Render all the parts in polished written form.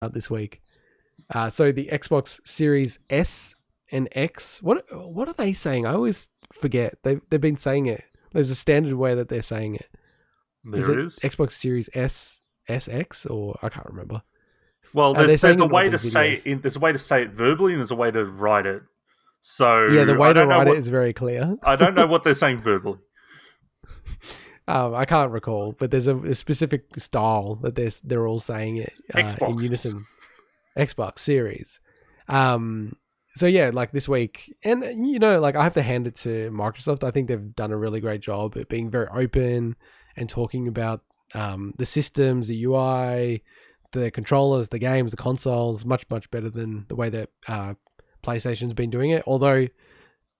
out this week. So the Xbox Series S and X. What are they saying? I always forget. They've been saying it. There's a standard way that they're saying it. There is Xbox Series S, SX, or I can't remember. Well, there's a way to say it. There's a way to say it verbally, and there's a way to write it. So yeah, the way to write it is very clear. I don't know what they're saying verbally. I can't recall, but there's a specific style that they're all saying it in unison. Xbox Series. So yeah, like this week, and like I have to hand it to Microsoft. I think they've done a really great job at being very open and talking about the systems, the UI, the controllers, the games, the consoles, much better than the way that PlayStation's been doing it. Although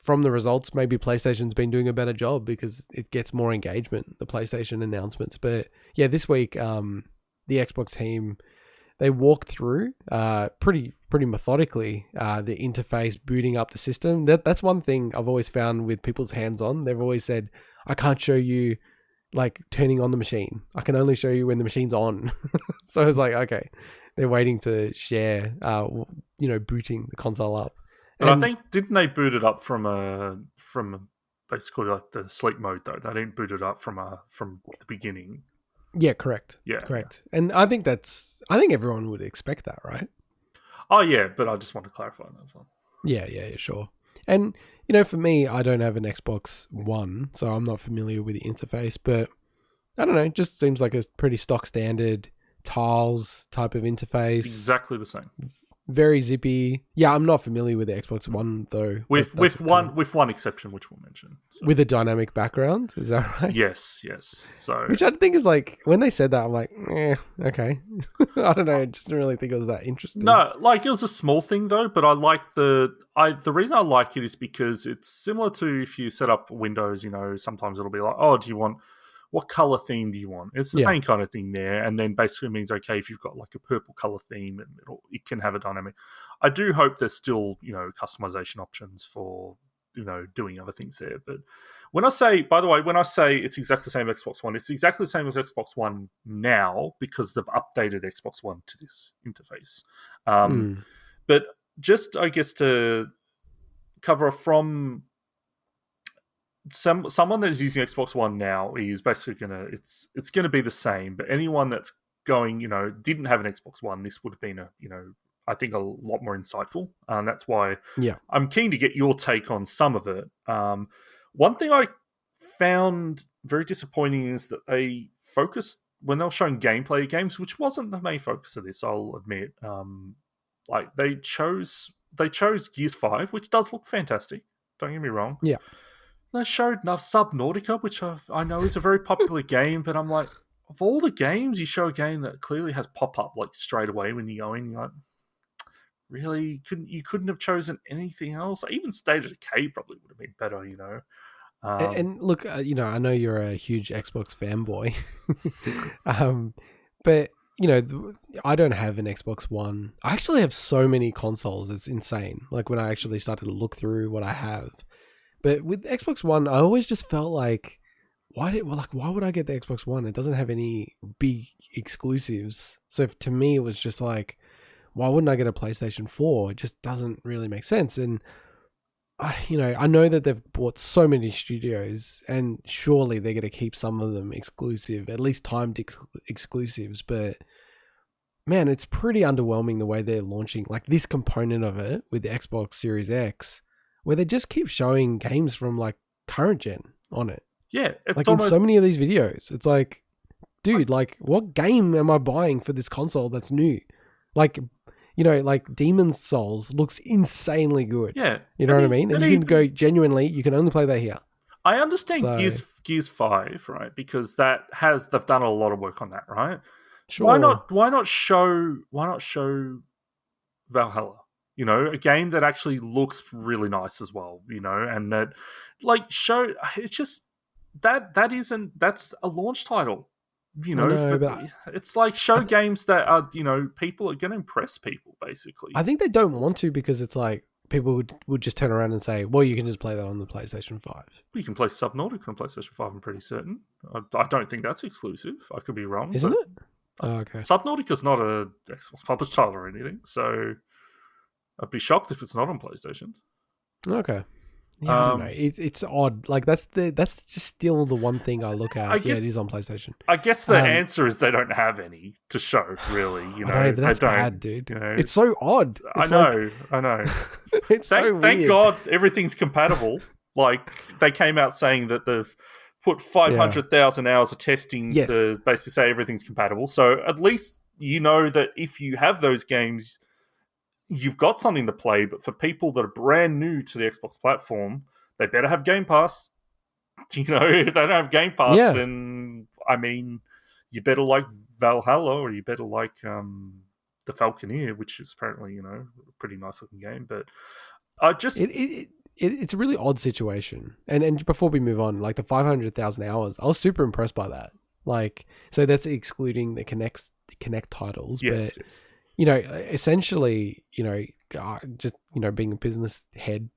from the results, maybe PlayStation's been doing a better job because it gets more engagement, the PlayStation announcements. But yeah, this week, the Xbox team, they walked through pretty methodically the interface, booting up the system. That's one thing I've always found with people's hands-on. They've always said, I can't show you like turning on the machine. I can only show you when the machine's on. So I was like, okay, they're waiting to share, booting the console up. But I think, didn't they boot it up from basically like the sleep mode though? They didn't boot it up from the beginning. Yeah, correct. Yeah, correct. Yeah. And I think everyone would expect that, right? Oh yeah, but I just want to clarify that as well. Yeah, sure. And for me, I don't have an Xbox One, so I'm not familiar with the interface. But I don't know, it just seems like a pretty stock standard tiles type of interface. Exactly the same. Very zippy. Yeah, I'm not familiar with the Xbox One though. With one exception, which we'll mention. So. With a dynamic background, is that right? Yes. So, which I think is like, when they said that, I'm like, okay. I don't know. I just didn't really think it was that interesting. No, like it was a small thing though, but I like the reason I like it is because it's similar to if you set up Windows. Sometimes it'll be like, oh, what color theme do you want? It's the same kind of thing there, and then basically means, okay, if you've got like a purple color theme, it can have a dynamic. I do hope there's still customization options for doing other things there. But when I say it's exactly the same as Xbox One, it's exactly the same as Xbox One now because they've updated Xbox One to this interface. But just I guess to cover from someone that is using Xbox One now is basically it's gonna be the same. But anyone that's going, didn't have an Xbox One, this would have been I think a lot more insightful. And that's why I'm keen to get your take on some of it. One thing I found very disappointing is that they focused when they were showing gameplay of games, which wasn't the main focus of this, I'll admit. Like they chose Gears 5, which does look fantastic. Don't get me wrong. Yeah. They showed Subnautica, which I know is a very popular game, but I'm like, of all the games, you show a game that clearly has pop-up like straight away when you go in, you're like, really? You couldn't have chosen anything else? Even State of Decay probably would have been better, And look, I know you're a huge Xbox fanboy, but I don't have an Xbox One. I actually have so many consoles, it's insane. Like when I actually started to look through what I have. But with Xbox One, I always just felt like, why would I get the Xbox One? It doesn't have any big exclusives. So to me, it was just like, why wouldn't I get a PlayStation 4? It just doesn't really make sense. And I know that they've bought so many studios, and surely they're going to keep some of them exclusive, at least timed exclusives. But man, it's pretty underwhelming the way they're launching like this component of it with the Xbox Series X, where they just keep showing games from like current gen on it. Yeah, it's like in so many of these videos, it's like, dude, like what game am I buying for this console that's new? Like, like Demon's Souls looks insanely good. Yeah, what I mean. And you can go genuinely, you can only play that here. I understand Gears 5, right? Because they've done a lot of work on that, right? Sure. Why not show Valhalla? A game that actually looks really nice as well, and that it's just that's a launch title, it's like show games that are, people are going to impress people basically. I think they don't want to because it's like people would just turn around and say, well, you can just play that on the PlayStation 5. You can play Subnautica on PlayStation 5, I'm pretty certain. I don't think that's exclusive. I could be wrong. Isn't it? Oh, okay. Subnautica's not a Xbox published title or anything, so I'd be shocked if it's not on PlayStation. Okay. Yeah, I don't know. It's odd. Like that's just still the one thing I look at. It is on PlayStation. I guess the answer is they don't have any to show, really. You know, but that's bad, dude. You know, it's so odd. It's I know. It's so weird. Thank God everything's compatible. Like they came out saying that they've put 500,000 hours of testing to basically say everything's compatible. So at least you know that if you have those games, you've got something to play. But for people that are brand new to the Xbox platform, they better have Game Pass. You know, if they don't have Game Pass, then I mean, you better like Valhalla, or you better like the Falconeer, which is apparently, you know, a pretty nice looking game. But I just it's a really odd situation. And before we move on, like the 500,000 hours, I was super impressed by that. Like, so that's excluding the Kinect titles, but you know, essentially, you know, just, you know, being a business head,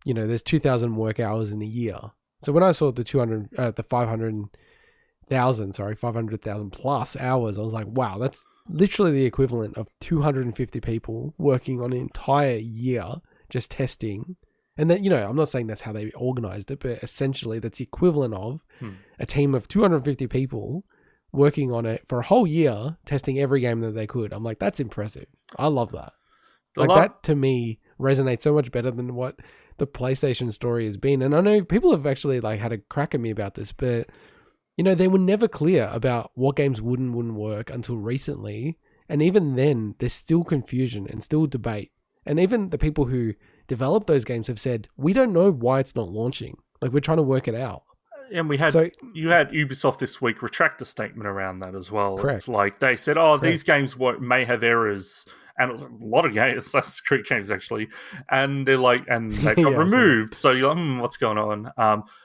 you know, there's 2,000 work hours in a year. So when I saw the 500,000 plus hours, I was like, wow, that's literally the equivalent of 250 people working on an entire year just testing. And then, you know, I'm not saying that's how they organized it, but essentially that's the equivalent of a team of 250 people working on it for a whole year, testing every game that they could. I'm like, that's impressive. I love that. That to me resonates so much better than what the PlayStation story has been. And I know people have actually like had a crack at me about this, but you know, they were never clear about what games would and wouldn't work until recently. And even then, there's still confusion and still debate. And even the people who developed those games have said, we don't know why it's not launching. Like, we're trying to work it out. And you had Ubisoft this week retract a statement around that as well. Correct. It's like they said, these games may have errors, and it was a lot of games, Assassin's Creed games actually, and they're like, and they got removed. So you're like, what's going on?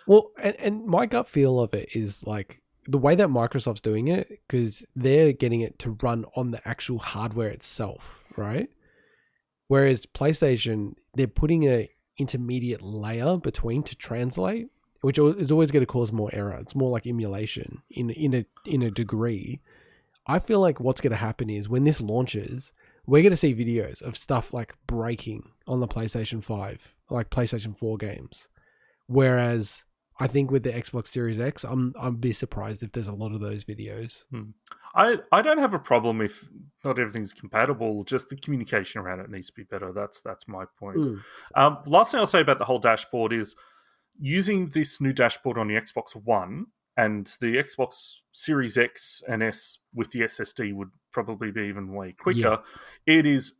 Well, and my gut feel of it is like the way that Microsoft's doing it, because they're getting it to run on the actual hardware itself, right? Whereas PlayStation, they're putting a intermediate layer between to translate, which is always going to cause more error. It's more like emulation in a degree. I feel like what's going to happen is when this launches, we're going to see videos of stuff like breaking on the PlayStation 5, like PlayStation 4 games. Whereas I think with the Xbox Series X, I'd be surprised if there's a lot of those videos. I don't have a problem if not everything's compatible. Just the communication around it needs to be better. That's my point. Last thing I'll say about the whole dashboard is using this new dashboard on the Xbox One and the Xbox Series X and S with the SSD would probably be even way quicker. Yeah. It is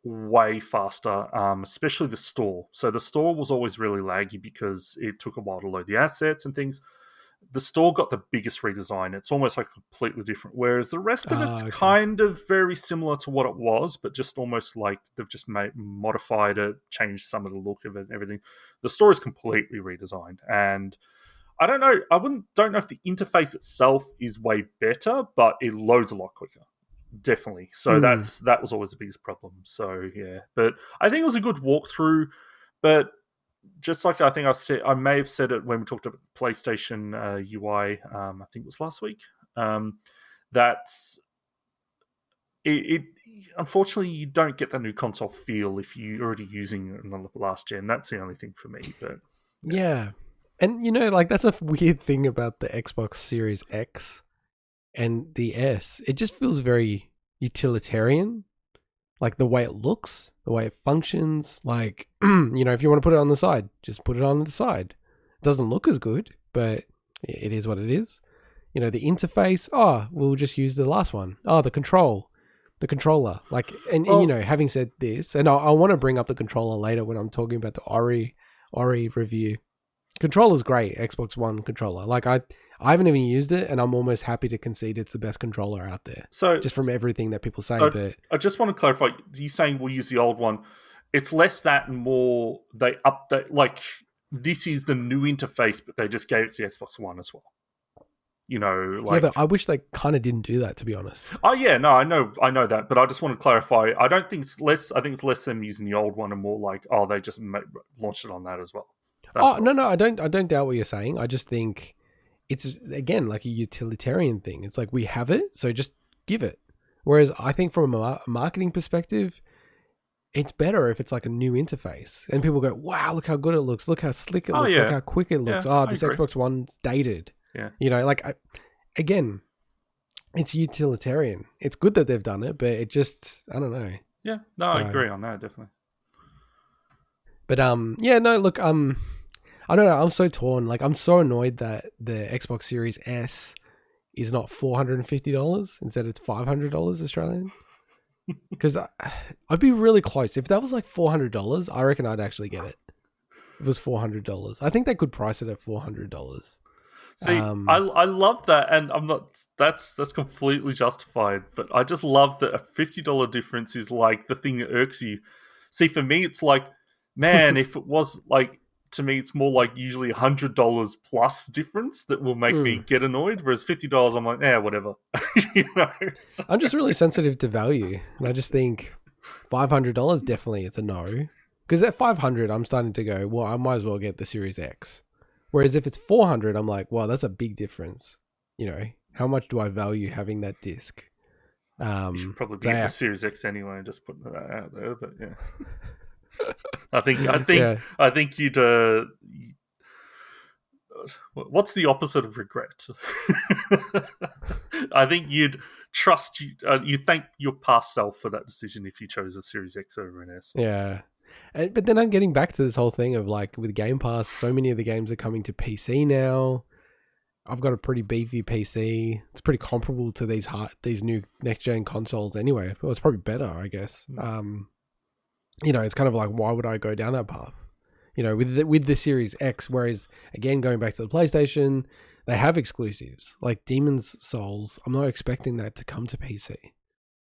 way faster, especially the store. So the store was always really laggy because it took a while to load the assets and things. The store got the biggest redesign. It's almost like completely different. Whereas the rest of it's kind of very similar to what it was, but just almost like they've just modified it, changed some of the look of it and everything. The store is completely redesigned. And I don't know. Don't know if the interface itself is way better, but it loads a lot quicker. Definitely. So that was always the biggest problem. So yeah. But I think it was a good walkthrough. But just like I think I may have said it when we talked about PlayStation UI, I think it was last week, that it unfortunately you don't get the new console feel if you're already using it in the last gen. That's the only thing for me. But yeah. And you know, like that's a weird thing about the Xbox Series X and the S. It just feels very utilitarian. Like the way it looks, the way it functions, like, you know, if you want to put it on the side, just put it on the side. It doesn't look as good, but it is what it is. You know, the interface, we'll just use the last one. The controller. Like, and you know, having said this, and I want to bring up the controller later when I'm talking about the Ori review. Controller's great, Xbox One controller. Like, I haven't even used it, and I'm almost happy to concede it's the best controller out there. So just from everything that people say. But I just want to clarify. You saying we'll use the old one? It's less that and more they update. Like this is the new interface, but they just gave it to the Xbox One as well. You know, like, yeah, but I wish they kind of didn't do that, to be honest. Oh yeah, no, I know that, but I just want to clarify. I don't think it's less. I think it's less them using the old one and more like, they just launched it on that as well. No, I don't doubt what you're saying. I just think it's, again, like a utilitarian thing. It's like we have it, so just give it. Whereas I think from a marketing perspective, it's better if it's like a new interface and people go, wow, look how good it looks. Look how slick it looks. Look how quick it looks. This Xbox One's dated. Yeah. You know, like, again, it's utilitarian. It's good that they've done it, but it just, I don't know. Yeah. No, I agree on that, definitely. But, yeah, no, look, I don't know. I'm so torn. Like, I'm so annoyed that the Xbox Series S is not $450. Instead, it's $500 Australian. Because I'd be really close. If that was like $400, I reckon I'd actually get it. If it was $400. I think they could price it at $400. See, I love that, and I'm not. That's completely justified. But I just love that a $50 difference is like the thing that irks you. See, for me, it's like, man, if it was like, to me, it's more like usually $100 plus difference that will make me get annoyed. Whereas $50, I'm like, whatever. You know, so. I'm just really sensitive to value, and I just think $500 definitely it's a no. Because at $500, I'm starting to go, well, I might as well get the Series X. Whereas if it's $400, I'm like, wow, that's a big difference. You know, how much do I value having that disc? You should probably get the Series X anyway. Just putting that out there, but yeah. I think you'd. What's the opposite of regret? I think you'd trust you thank your past self for that decision if you chose a Series X over an S. Yeah. But then I'm getting back to this whole thing of like with Game Pass, so many of the games are coming to PC now. I've got a pretty beefy PC. It's pretty comparable to these new next gen consoles anyway. Well, it's probably better, I guess. You know, it's kind of like, why would I go down that path? You know, with the Series X, whereas again, going back to the PlayStation, they have exclusives like Demon's Souls. I'm not expecting that to come to PC.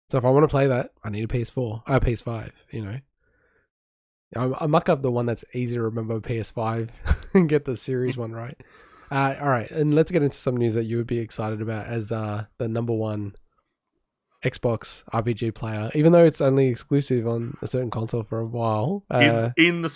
So if I want to play that, I need a PS5, you know. I muck up the one that's easy to remember, PS5, and get the Series one right. All right, and let's get into some news that you would be excited about as the number one Xbox RPG player, even though it's only exclusive on a certain console for a while. In the